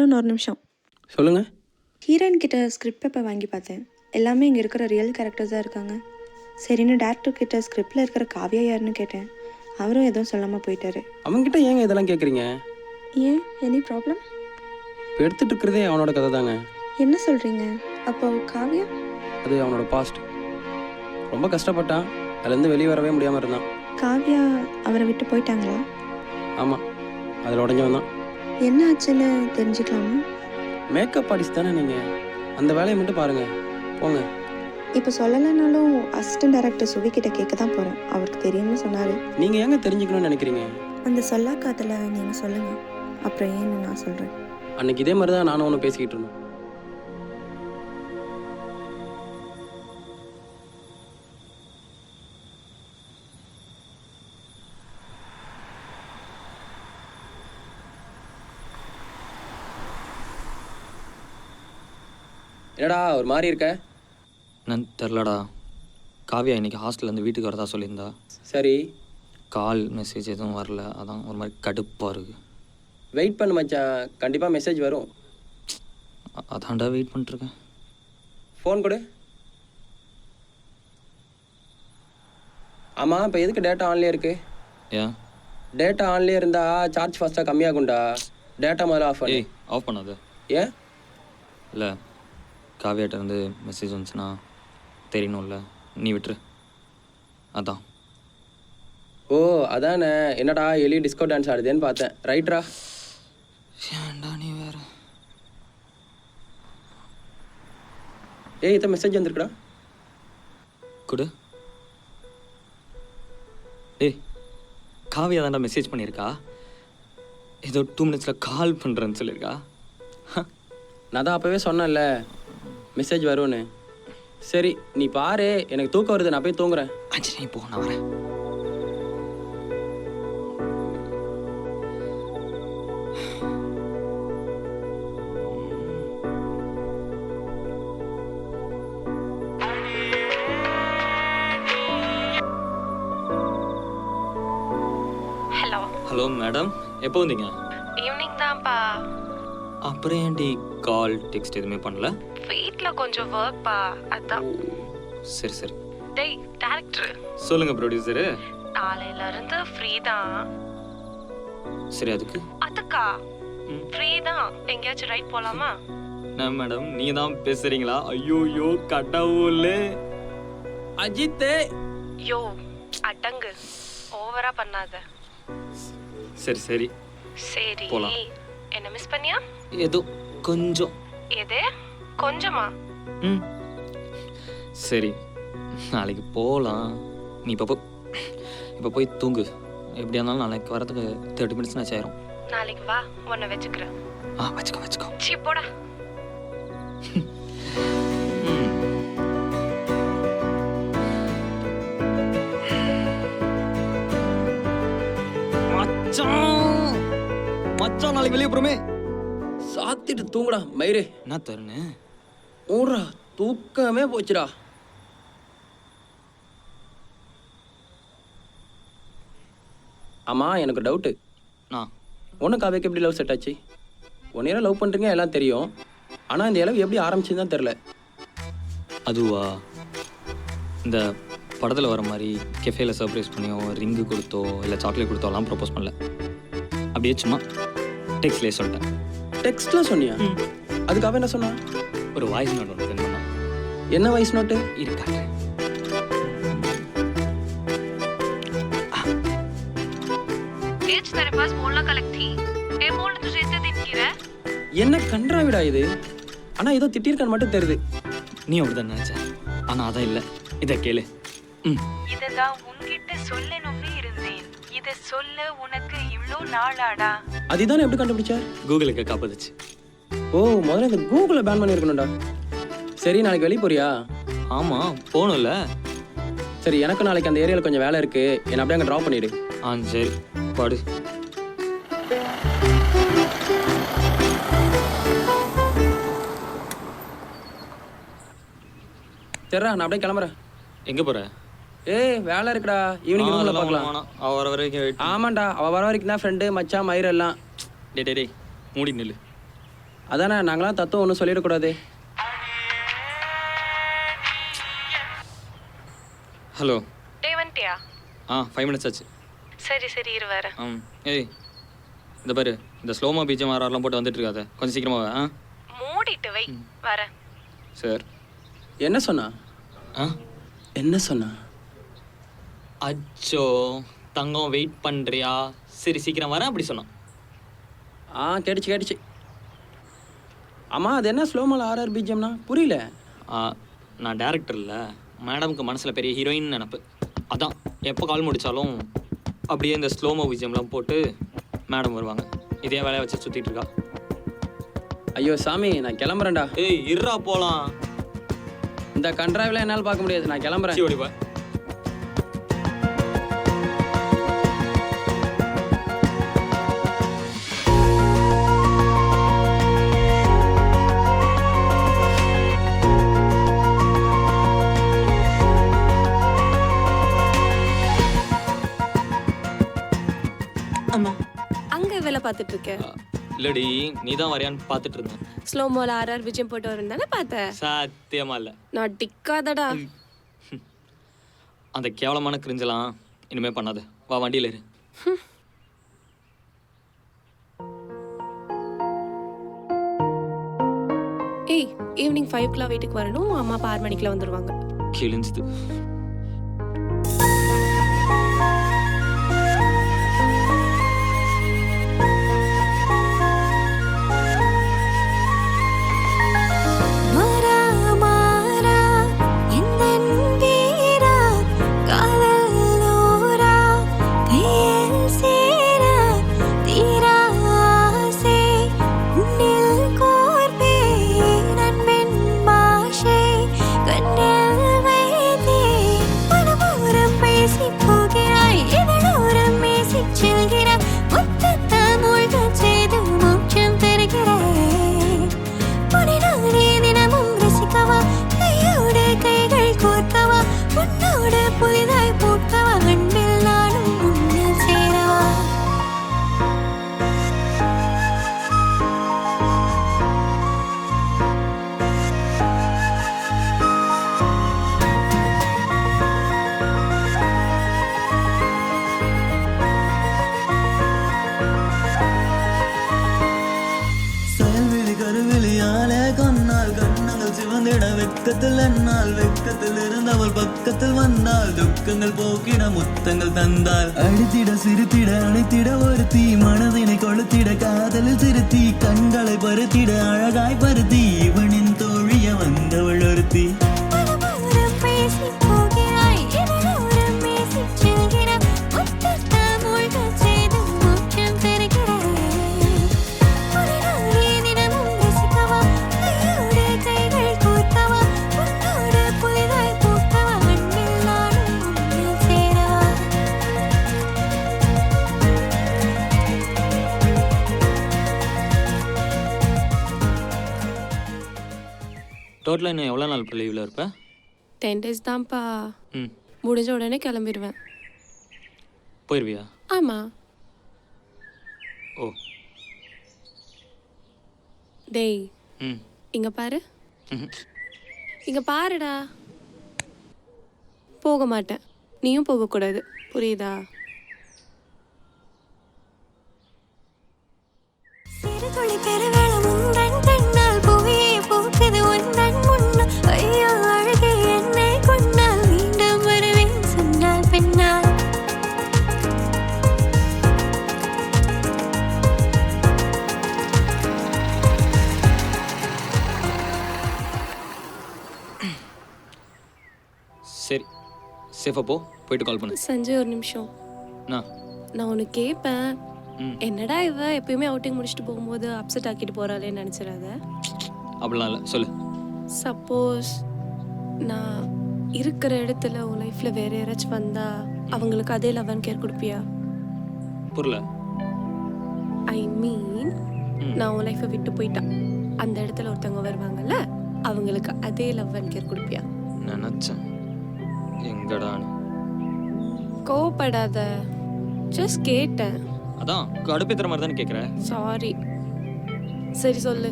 இன்னொன்று ஒரு நிமிஷம். சொல்லுங்க. ஹீரோயின் கிட்ட ஸ்கிரிப்ட் பேப்பர் வாங்கி பார்த்தேன். எல்லாமே இங்கே இருக்கிற ரியல் கேரக்டர்ஸ் தான் இருக்காங்க. சரின்னு டேரக்டர் கிட்ட ஸ்கிரிப்டில் இருக்கிற காவியா யாருன்னு கேட்டேன். அவரும் எதுவும் சொல்லாமல் போயிட்டாரு. அவங்ககிட்ட ஏங்க இதெல்லாம் கேட்குறீங்க? ஏன், எனி ப்ராப்ளம்? இப்போ எடுத்துகிட்டு இருக்கிறதே அவனோட கதை தாங்க. என்ன சொல்கிறீங்க? அப்போ காவியா? அது அவனோட பாஸ்ட். ரொம்ப கஷ்டப்பட்டான், அதுலேருந்து வெளியே வரவே முடியாமல் இருந்தான். காவியா அவரை விட்டு போயிட்டாங்களா? ஆமாம், அதில் உடஞ்சவன் தான். என்ன ஆச்சுன்னு தெரிஞ்சுக்கலாமா? மேக்கப் ஆர்டிஸ்ட் தானே நீங்கள், அந்த வேலையை மட்டும் பாருங்கள், போங்க. இப்போ சொல்லலைனாலும் அசிஸ்டன்ட் டைரக்டர் சுவி கிட்ட கேட்க தான் போகிறேன். அவருக்கு தெரியும்னு சொன்னார். நீங்கள் ஏங்க தெரிஞ்சுக்கணும்னு நினைக்கிறீங்க? அந்த சொல்லாக்காத்தில் நீங்கள் சொல்லுங்கள், அப்புறம் ஏன்னு நான் சொல்கிறேன். அன்னைக்கு இதே மாதிரி தான் நானும் ஒன்று பேசிக்கிட்டு இருந்தோம். என்னடா ஒரு மாதிரி இருக்க? என்னன்னு தெரிலடா. காவியா இன்னைக்கு ஹாஸ்டல்லேருந்து வீட்டுக்கு வரதா சொல்லியிருந்தா. சரி, கால் மெசேஜ் எதுவும் வரல, அதான் ஒரு மாதிரி கடுப்பாக இருக்குது. வெயிட் பண்ணு மச்சான், கண்டிப்பாக மெசேஜ் வரும். அதான்டா வெயிட் பண்ணிட்டுருக்கேன். ஃபோன் கொடு. ஆமாம், இப்போ எதுக்கு டேட்டா ஆன்லேயே இருக்கு? ஏன்? டேட்டா ஆன்லேயே இருந்தால் சார்ஜ் ஃபாஸ்ட்டாக கம்மியாகும்டா. டேட்டா முதல்ல ஆஃப் பண்ணு. ஆஃப் பண்ணாது. ஏன்? இல்லை, காவியாட்ட இருந்து மெசேஜ் வந்துச்சுன்னா தெரியணும்ல, நீ விட்டுரு, அதான். ஓ அதானே, என்னடா எலி டிஸ்கோ டான்ஸ் ஆடுதேன்னு பார்த்தேன். ரைட்ரா. ஏன்டா நீ வேற. ஏய், இத்த மெசேஜ் வந்துருக்குடா. கொடு. ஏய், காவியா தான்டா மெசேஜ் பண்ணியிருக்கா. ஏதோ 2 மினிட்ஸில் கால் பண்ணுறேன்னு சொல்லியிருக்கா. நான் தான் அப்போவே சொன்னேன்ல மெசேஜ் வரும்னு. சரி நீ பாரு, எனக்கு தூக்கம் வருது, நான் போய் தூங்குறேன். நீ போ, நான் வரேன். ஹலோ. ஹலோ மேடம், எப்போ வந்தீங்க? ஈவினிங் தான்ப்பா. அப்புறம் ஏன்டி கால் டெக்ஸ்ட் எதுவுமே பண்ணல? வீட்டில் கொஞ்சம் ஒர்க்ப்பா, அதான். சரி சரி. டேய் டேரக்டர். சொல்லுங்க ப்ரொடியூசரு. நாளையிலேருந்து ஃப்ரீ தான். சரி, அதுக்கா ஃப்ரீ தான். எங்கேயாச்சும் ரைட் போகலாமா? என்ன மேடம், நீங்க தான் பேசுறீங்களா? ஐயோ கடவுளே. அஜித்தே. யோ அடங்கு, ஓவரா பண்ணாத. சரி சரி சரி போலாம். என்ன மிஸ் பண்ணியா? ஏதோ கொஞ்சம். எது கொஞ்சமா? சரி, நாளைக்கு போகலாம். நீ இப்போ போய் தூங்கு. எப்படியா இருந்தாலும் நாளைக்கு வரதுக்கு 30 மினிட்ஸ் நான் சேரும். நாளைக்கு வா, உன்னை வச்சுக்கிறேன். வச்சுக்கோ. சீ போடா. மச்சான் நாளைக்கு வெளியே போறோமே. சாத்திட்டு தூங்குடா மயிரே. என்ன தருணு? ஊரா தூக்கமே போச்சுடா. ஆமாம், எனக்கு டவுட்டு. ஒன்றும் காவியாக்கு எப்படி லவ் செட் ஆச்சு? 1 இயராக லவ் பண்ணுறீங்க, எல்லாம் தெரியும். ஆனால் இந்த இளவு எப்படி ஆரம்பிச்சுன்னு தான் தெரில. அதுவா, இந்த படத்தில் வர மாதிரி கெஃபேல சர்ப்ரைஸ் பண்ணியோ, ரிங்கு கொடுத்தோ, இல்லை சாக்லேட் கொடுத்தோலாம் ப்ரப்போஸ் பண்ணல. அப்படியே சும்மா டெக்ஸ்ட்லேயே சொல்லிட்டேன். டெக்ஸ்ட்லாம் சொன்னியா? அதுக்காக என்ன சொன்னா? ஒரு வாய்ஸ் நோட் ஒன்று சென்ட் பண்ணா. என்ன வாய்ஸ் நோட்டு? இருக்காங்க. तेरे पास बोलना कलेक्ट थी। ए बोल तुझे इतने दिन की रहा? என்ன கன்றாவிடா இது. ஆனால் ஏதோ திட்டிருக்கான்னு மட்டும் தெரியுது. நீ அப்படிதான் நினைச்ச, ஆனால் அதான் இல்லை. இதை கேளு. இததான் உன்கிட்ட சொல்லணும்னு இருந்தேன். இதை சொல்ல உனக்கு இவ்வளோ நாளாடா? அதுதானே எப்படி கண்டுபிடிச்சா? கூகுளுக்கு காப்பாத்துச்சு. ஓ, முதல்ல இந்த கூகுளை பேன் பண்ணியிருக்கணும்டா. சரி, நாளைக்கு வெளியே போறியா? ஆமாம், போகணும்ல. சரி, எனக்கு நாளைக்கு அந்த ஏரியாவில் கொஞ்சம் வேலை இருக்கு, என்னை அப்படியே அங்கே ட்ராப் பண்ணிடு. சரி பாடு. சரிடா, நான் அப்படியே கிளம்புறேன். எங்கே போகிற? ஏய், வேலை இருக்குடா, ஈவினிங் ரூமில் பார்க்கலாம். அவ வர வரைக்கும். ஆமாண்டா, அவள் வர வரைக்கும் தான் ஃப்ரெண்டு மச்சான் மயிர் எல்லாம். டே மூடி நில்லு. அதானே நாங்களாம் தத்துவம் ஒன்றும் சொல்லிடக்கூடாது. ஹலோ. டே வந்துட்டியா? 5 மினிட்ஸ் ஆச்சு. சரி சரி இரு வர. ஏய் இந்த பாரு, இந்த ஸ்லோமோ பிஜிஎம் ஆர்ஆர்லாம் போட்டு வந்துட்டு இருக்காத, கொஞ்சம் சீக்கிரமாக. மூடிட்டு வை வர. சார் என்ன சொன்னா? என்ன சொன்னா? அச்சோ தங்கம் வெயிட் பண்ணுறியா, சரி சீக்கிரம் வரேன் அப்படி சொன்னான். கேட்டுச்சு. ஆமாம், அது என்ன ஸ்லோமோல ஆர்ஆர் பிஜிஎம்னா புரியல. நான் டேரக்டர் இல்லை, மேடமுக்கு மனசில் பெரிய ஹீரோயின் நினப்பு. அதான் எப்போ கால் முடித்தாலும் அப்படியே இந்த ஸ்லோமோ பிஜிஎம்லாம் போட்டு மேடம் வருவாங்க. இதே வேலையை வச்சு சுற்றிட்டு இருக்கா. ஐயோ சாமி, நான் கிளம்புறேன்டா. ஏய் இருறா போகலாம். இந்த கண்ட்ராவில என்னால் பார்க்க முடியாது, நான் கிளம்புறேன். ஓடிப்பா. அங்க வேலை பார்த்துட்டு இருக்க? இல்லடி, நீ தான் வரையான்னு பார்த்துட்டு இருந்தேன். ஸ்லோமோல ஆர்ஆர் விஜயம் போட்டு வரும் தானே பார்த்தேன். சத்தியமா இல்லை. நான் டிக்காதடா. அந்த கேவலமான கிரிஞ்செல்லாம் இனிமே பண்ணாத. வா வண்டியில் இரு. ஏய் ஈவினிங் 5 வீட்டுக்கு வரணும். அம்மா அப்பா 6 மணிக்குள்ள வந்துருவாங்க. கிழிஞ்சுது. வெக்கத்தில் என்னால் வெக்கத்தில் இருந்தவள் பக்கத்தில் வந்தால் துக்கங்கள் போக்கிட முத்தங்கள் தந்தால் அடித்திட சிரித்திட அணைத்திட ஒருத்தி மனதினை கொளுத்திட காதலில் சிறுத்தி கண்களை பருத்திட அழகாய் பருத்தி இவனின் தோழிய வந்தவள் ஒருத்தி. டோட்டலாக இன்னும் எவ்வளோ நாள் லீவில் இருப்பேன்? 10 days தான்ப்பா. முடிஞ்ச உடனே கிளம்பிடுவேன். போயிடுவியா? ஆமா. ஓ டேய் இங்க பாரு. இங்க பாருடா. போக மாட்டேன், நீயும் போகக்கூடாது, புரியுதா? சரி சேஃபாக போ, போயிட்டு கால் பண்ணு. சஞ்சய் ஒரு நிமிஷம். நான் உனக்கு கேட்பேன். என்னடா இவ எப்பயுமே அவுட்டிங் முடிச்சுட்டு போகும்போது அப்செட் ஆக்கிட்டு போறாளேன்னு நினைச்சிடாத. அப்படிலாம் இல்லை, சொல்லு. சப்போஸ் நான் இருக்கிற இடத்துல உன் லைஃப்ல வேற யாராச்சும் வந்தா அவங்களுக்கு அதே லவ் அண்ட் கேர் கொடுப்பியா? புரியல. ஐ மீன் நான் உன் லைஃப்பை விட்டு போயிட்டான், அந்த இடத்துல ஒருத்தவங்க வருவாங்கல்ல, அவங்களுக்கு அதே லவ் அண்ட் கேர் கொடுப்பியா? நினச்சேன். எங்கடான்னு. கோவப்படாத, ஜஸ்ட் கேட்டேன். அதான் கடுப்பேத்துற மாதிரி தானே கேட்குற. சாரி. சரி சொல்லு.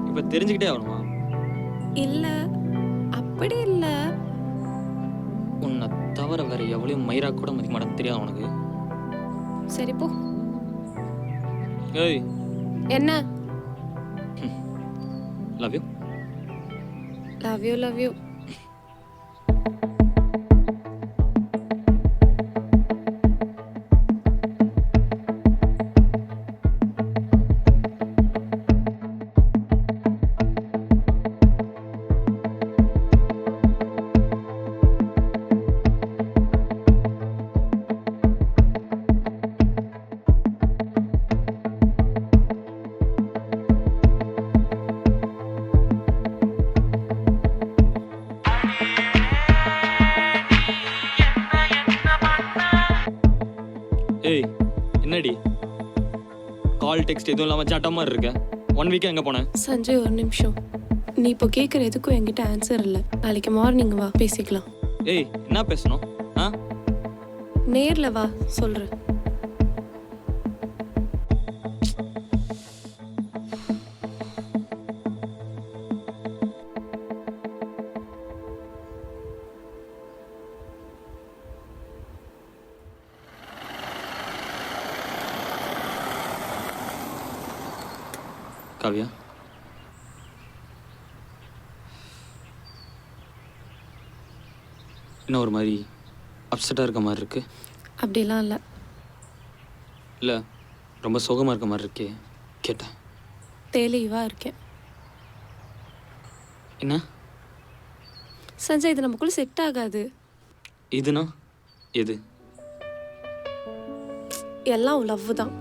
இப்போ தெரிஞ்சுக்கிட்டே ஆகணுமா? இல்ல அப்படி இல்ல. உன்னை தவிர வேற எவ்வளோ மயிரா கூட மதிக்க மாட்டேன்னு தெரியாது உனக்கு? சரி போ. ஏய், என்ன? Love you. Love you love you. ஏய், என்னடி கால் டெக்ஸ்ட் எதுவும் இல்லாமல் சாட்டா மாதிரி இருக்க? 1 வீக் எங்கே போனேன்? சஞ்சய் ஒரு நிமிஷம். நீ இப்போ கேட்குற எதுக்கும் என்கிட்ட ஆன்சர் இல்லை. நாளைக்கு மார்னிங் வா பேசிக்கலாம். ஏய், என்ன பேசணும்? ஆ, நேரில் வா சொல்கிறேன். காவியா, என்ன ஒரு மாதிரி அப்செட்டாக இருக்க மாதிரி இருக்கு? அப்படிலாம் இல்லை. இல்லை, ரொம்ப சோகமாக இருக்க மாதிரி இருக்கே, கேட்டேன். தெளிவாக இருக்கேன். என்ன சஞ்சய், இது நமக்குள்ள செட் ஆகாது. இதுனா எது? எல்லாம் லவ் தான்.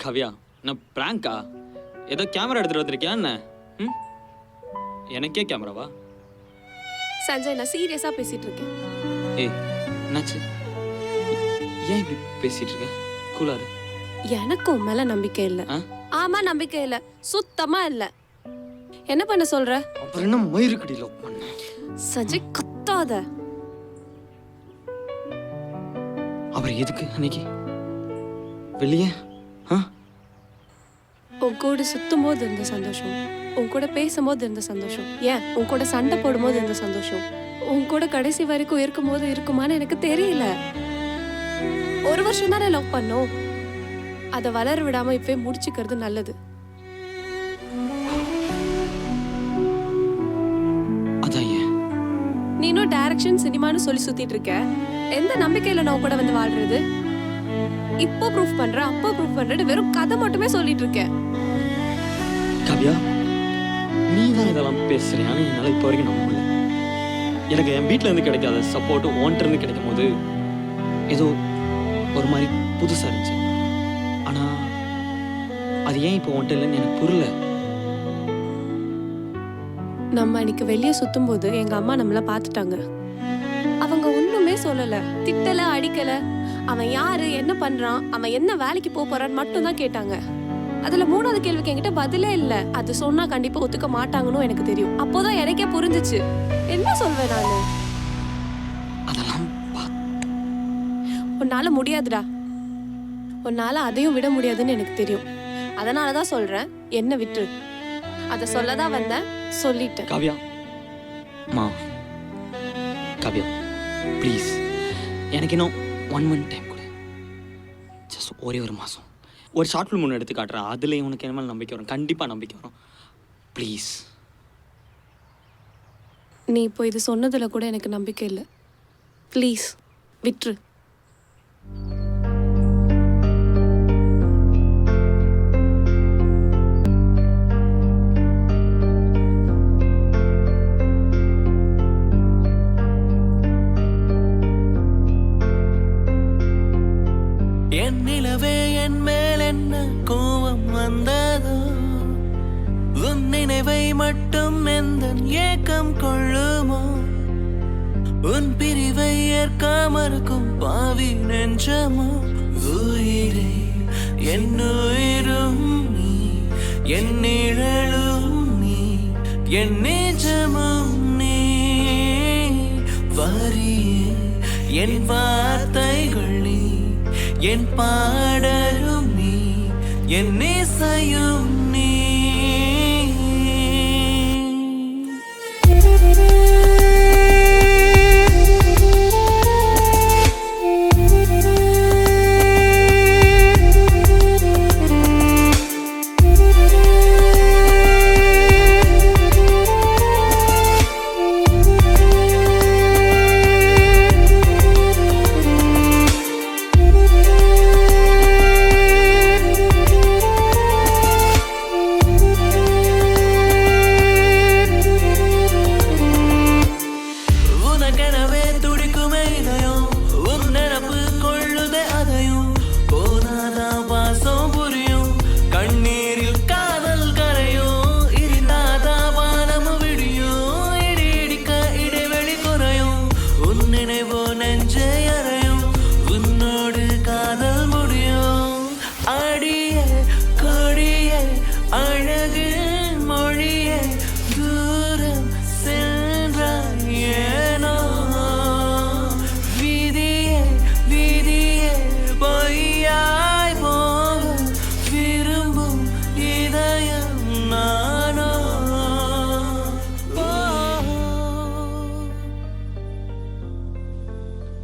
காவியா, நான் ப்ராங்கா? ஏதோ கேமரா எடுத்துகிட்டு வந்திருக்கியா என்ன? ம், எனக்கே கேமராவா? சஞ்சய், நான் சீரியஸாக பேசிகிட்டு இருக்கேன். ஏய், என்னாச்சு? ஏன் இப்படி பேசிகிட்டு இருக்க? கூலாரு. எனக்கு உன் மேலே நம்பிக்கை இல்லை. ஆ? ஆமா, நம்பிக்கை இல்லை, சுத்தமாக இல்லை. என்ன பண்ண சொல்ற? அப்புறம் என்ன மயிருக்கு லவ் பண்ண? சஞ்சய், கத்தாத. அப்புறம் எதுக்கு அன்னைக்கு வெளியே? ஆ, உன் கூட சுத்தும் போது இருந்த சந்தோஷம், உன் கூட பேசும்போது இருந்த சந்தோஷம், ஏன் உன் கூட சண்டை போடும்போது இருந்த சந்தோஷம், உன் கூட கடைசி வரைக்கும் இருக்கும்போது இருக்குமான்னு எனக்கு தெரியல. 1 வருஷம் தானே லவ் பண்ணோம். அதை வளர விடாம இப்பவே முடிச்சுக்கிறது நல்லது. அதான் ஏன் நீனும் டைரக்ஷன் சினிமான்னு சொல்லி சுத்திட்டு இருக்க. எந்த நம்பிக்கையில நான் கூட வந்து வாழ்றது? இப்போ ப்ரூஃப் பண்ற, அப்போ ப்ரூஃப் பண்றேன்னு வெறும் கதை மட்டுமே சொல்லிட்டு இருக்கேன். காவியா, நீ தான் இதெல்லாம் பேசுறியான்னு என்னால் இப்போ வரைக்கும் நம்ப முடியல. எனக்கு என் வீட்டில் இருந்து கிடைக்காத சப்போர்ட்டு உன்கிட்ட இருந்து கிடைக்கும் போது ஏதோ ஒரு மாதிரி புதுசாக இருந்துச்சு. ஆனால் அது ஏன் இப்போ உன்கிட்ட இல்லைன்னு எனக்கு புரியல. நம்ம அன்னைக்கு வெளியே சுத்தும் போது எங்க அம்மா நம்மள பாத்துட்டாங்க. அவங்க ஒண்ணுமே சொல்லல, திட்டல, அடிக்கல. அவன் யாரு, என்ன பண்றான், அவன் என்ன வேலைக்கு போறான்னு மட்டும் தான் கேட்டாங்க. அதுல 3வது கேள்விக்கு என்கிட்ட பதிலே இல்ல. அது சொன்னா கண்டிப்பா ஒத்துக்க மாட்டாங்கன்னு எனக்கு தெரியும். அப்போதான் எனக்கே புரிஞ்சிச்சு. என்ன சொல்வேன் நானு? அதெல்லாம் உன்னால முடியாதுடா. உன்னால அதையும் விட முடியாதுன்னு எனக்கு தெரியும். அதனாலதான் சொல்றேன், என்ன விட்டுரு. அதை சொல்லதான் வந்தேன், சொல்லிட்டேன். காவியா, மா, காவியா ப்ளீஸ், எனக்கு இன்னும் 1 மந்த் டைம் கொடு. ஜஸ்ட் ஒரே ஒரு மாதம். ஒரு ஷார்ட் ஃபிலிம் ஒன்று எடுத்து காட்டுறேன். அதில் உனக்கு என்ன மேலே நம்பிக்கை வரும், கண்டிப்பாக நம்பிக்கை வரும். ப்ளீஸ். நீ இப்போ இது சொன்னதுல கூட எனக்கு நம்பிக்கை இல்லை. ப்ளீஸ் விட்டுரு. என் நிலவே என் மேல் என்ன கோபம் வந்ததோ, உன் நினைவை மட்டும் எந்த ஏக்கம் கொள்ளுமோ, உன் பிரிவை ஏற்காமருக்கும் பாவி நெஞ்சமோ, உயிரே என் உயிரும் நீ, என் நிழலும் நீ, என் நிஜமும் நீ, வரியே என் வார்த்தைகள் நீ. என் பாடலும் நீ என் இசையும் நீ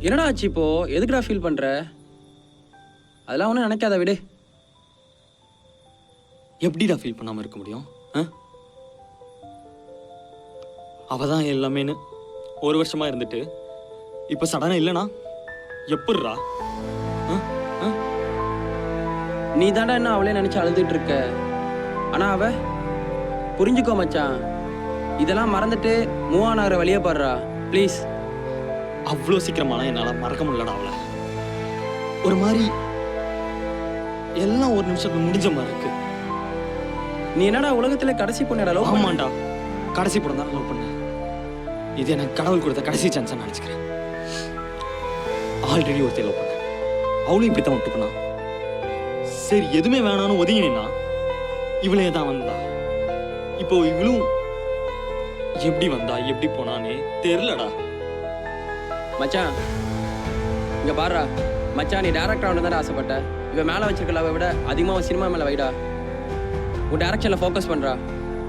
என்னடா ஆச்சு இப்போ? எதுக்குடா ஃபீல் பண்ற? அதெல்லாம் ஒன்றும் நினைக்காத, விடு. எப்படிடா ஃபீல் பண்ணாமல் இருக்க முடியும்? அவள் தான் எல்லாமேன்னு ஒரு வருஷமாக இருந்துட்டு இப்போ சடனாக இல்லைண்ணா எப்படிரா? நீ தாண்டா என்ன அவளே நினச்சி அழுதுட்டு இருக்க. ஆனால் அவ புரிஞ்சுக்கோ மச்சான், இதெல்லாம் மறந்துட்டு மூவ் ஆன் ஆகிற வழியே பாடுறா ப்ளீஸ். அவ்வளோ சீக்கிரமாலாம் என்னால் மறக்க முடியலடா அவளை. ஒரு மாதிரி எல்லாம் ஒரு நிமிஷத்துக்கு முடிஞ்ச மாதிரி இருக்கு. நீ என்னடா உலகத்தில் கடைசி பொண்ணடா? லவ் ஆமாண்டா, கடைசி படம் தான் லவ் பண்ணேன். இது எனக்கு கடவுள் கொடுத்த கடைசி சான்ஸாக நினச்சிக்கிறேன். ஆல்ரெடி ஒருத்தர் லவ் பண்ணேன், அவளும் இப்படி தான் விட்டு பண்ணா. சரி எதுவுமே வேணான்னு ஒதுங்கினா இவளே தான் வந்தா. இப்போ இவளும் எப்படி வந்தா எப்படி போனானே தெரிலடா. மச்சான் இங்கே பாடுறா மச்சான், நீ டேரக்டர் ஆகணும் தானே ஆசைப்பட்ட. இவன் மேலே வச்சிருக்க லவ்வை விட அதிகமாக சினிமா மேலே வைடா. உன் டேரக்ஷனில் ஃபோக்கஸ் பண்ணுறா,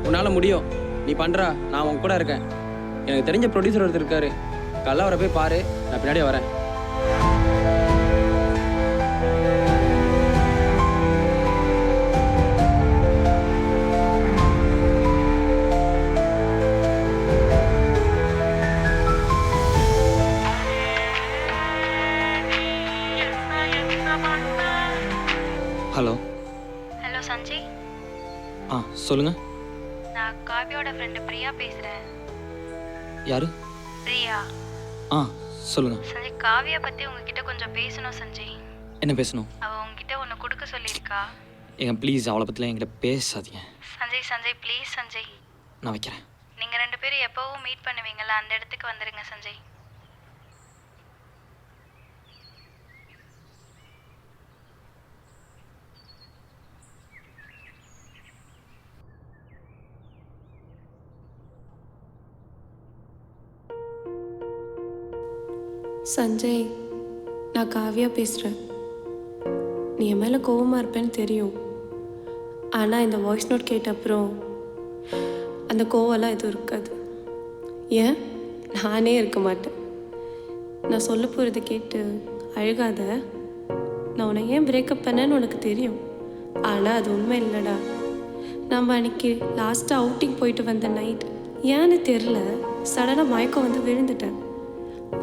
உன்னால் முடியும், நீ பண்ணுறா, நான் உன் கூட இருக்கேன். எனக்கு தெரிஞ்ச ப்ரொடியூசர் ஒருத்தர் இருக்காரு, காலைல அவரை போய் பாரு, நான் பின்னாடியே வரேன். ஹலோ. ஹலோ சஞ்சய். சொல்லுங்க. நான் காவியோட ஃப்ரெண்டு பிரியா பேசுகிறேன். யாரு? பிரியா. சொல்லுங்க. சஞ்சய், காவியா பற்றி உங்ககிட்ட கொஞ்சம் பேசணும் சஞ்சய். என்ன பேசணும்? அவள் உங்ககிட்ட ஒன்று கொடுக்க சொல்லியிருக்கா. ஏங்க ப்ளீஸ் அவளை பற்றிலாம் என்கிட்ட பேசாதீங்க. சஞ்சய் சஞ்சய் ப்ளீஸ் சஞ்சய். நான் வைக்கிறேன். நீங்கள் 2 பேரும் எப்போவும் மீட் பண்ணுவீங்களா, அந்த இடத்துக்கு வந்துடுங்க சஞ்சய். சஞ்சய், நான் காவியா பேசுகிறேன். நீ என் மேலே கோவமாக இருப்பேன்னு தெரியும். ஆனால் இந்த வாய்ஸ் நோட் கேட்ட அப்புறம் அந்த கோவம்லாம் எதுவும் இருக்காது. ஏன், நானே இருக்க மாட்டேன். நான் சொல்ல போகிறத கேட்டு அழுகாத. நான் உன்னை ஏன் பிரேக்கப் பண்ணேன்னு உனக்கு தெரியும். ஆனால் அது உண்மை இல்லைடா. நம்ம அன்றைக்கி லாஸ்ட்டாக அவுட்டிங் போயிட்டு வந்த நைட் ஏன்னு தெரில சடனாக மயக்கம் வந்து விழுந்துட்டேன்.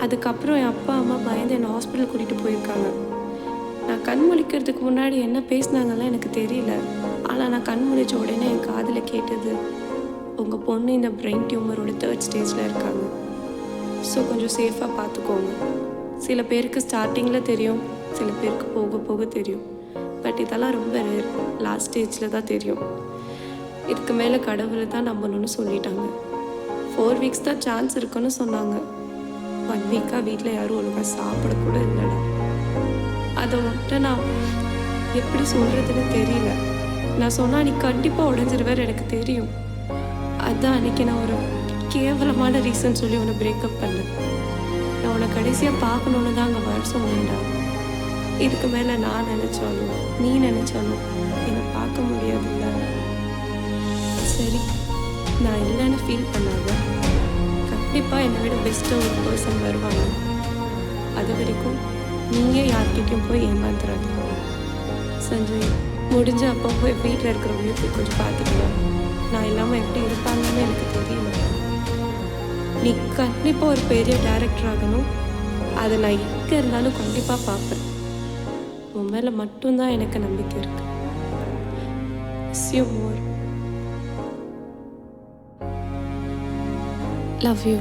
அதுக்கப்புறம் என் அப்பா அம்மா பயந்து என்னை ஹாஸ்பிட்டல் கூட்டிகிட்டு போயிருக்காங்க. நான் கண் முழிக்கிறதுக்கு முன்னாடி என்ன பேசினாங்கலாம் எனக்கு தெரியல. ஆனால் நான் கண் முழிச்ச உடனே என் காதில் கேட்டது, உங்கள் பொண்ணு இந்த பிரெயின் டியூமரோட 3rd ஸ்டேஜில் இருக்காங்க. ஸோ கொஞ்சம் சேஃபாக பார்த்துக்கோங்க. சில பேருக்கு ஸ்டார்டிங்கில் தெரியும், சில பேருக்கு போக போக தெரியும். பட் இதெல்லாம் ரொம்ப ரேர், லாஸ்ட் ஸ்டேஜில் தான் தெரியும். இதுக்கு மேலே கடவுளை தான் நம்பணும்னு சொல்லிட்டாங்க. 4 வீக்ஸ் தான் சான்ஸ் இருக்குன்னு சொன்னாங்க. 1 வீக்காக வீட்டில் யாரும் ஒழுங்காக சாப்பிடக்கூட இல்லைடா. அதை மட்டும் நான் எப்படி சொல்கிறதுன்னு தெரியல. நான் சொன்னால் நீ கண்டிப்பாக உடஞ்சிருவேர் எனக்கு தெரியும். அதுதான் அன்றைக்கி நான் ஒரு கேவலமான ரீசன் சொல்லி உன்னை பிரேக்கப் பண்ணேன். நான் உன்னை கடைசியாக பார்க்கணுன்னு தான் அங்கே வர சொன்னேன்டா. இதுக்கு மேலே நான் நினச்சாலும் நீ நினச்சாலும் என்னை பார்க்க முடியாதுல்ல. சரி, நான் இல்லைன்னு ஃபீல் பண்ணாத. கண்டிப்பாக என்னை விட பெஸ்ட்டாக ஒரு பர்சன் வருவாங்க. அது வரைக்கும் நீங்கள் யார்கிட்டையும் போய் ஏமாத்துறாது. சஞ்சய், முடிஞ்ச அப்போ போய் வீட்டில் இருக்கிறவங்களே போய் கொஞ்சம் பார்த்துக்கலாம். நான் இல்லாமல் எப்படி இருப்பாங்கன்னு எனக்கு தெரியல. நீ கண்டிப்பாக ஒரு பெரிய டைரக்டர் ஆகணும். அதை நான் எங்கே இருந்தாலும் கண்டிப்பாக பார்ப்பேன். உன் மேலே மட்டும்தான் எனக்கு நம்பிக்கை இருக்கு. See you more. Love you.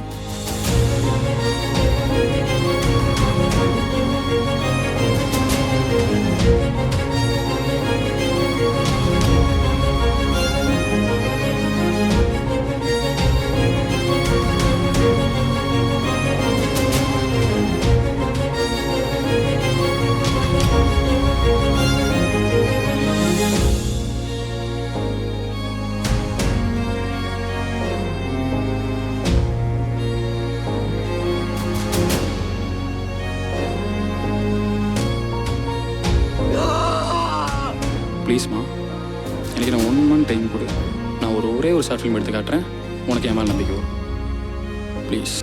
ப்ளீஸ்மா, எனக்கு நான் 1 month டைம் கொடு. நான் ஒரே ஒரு ஷார்ட் ஃபிலிம் எடுத்து காட்டுறேன். உனக்கு என் மேலே நம்பிக்கை வரும். ப்ளீஸ்.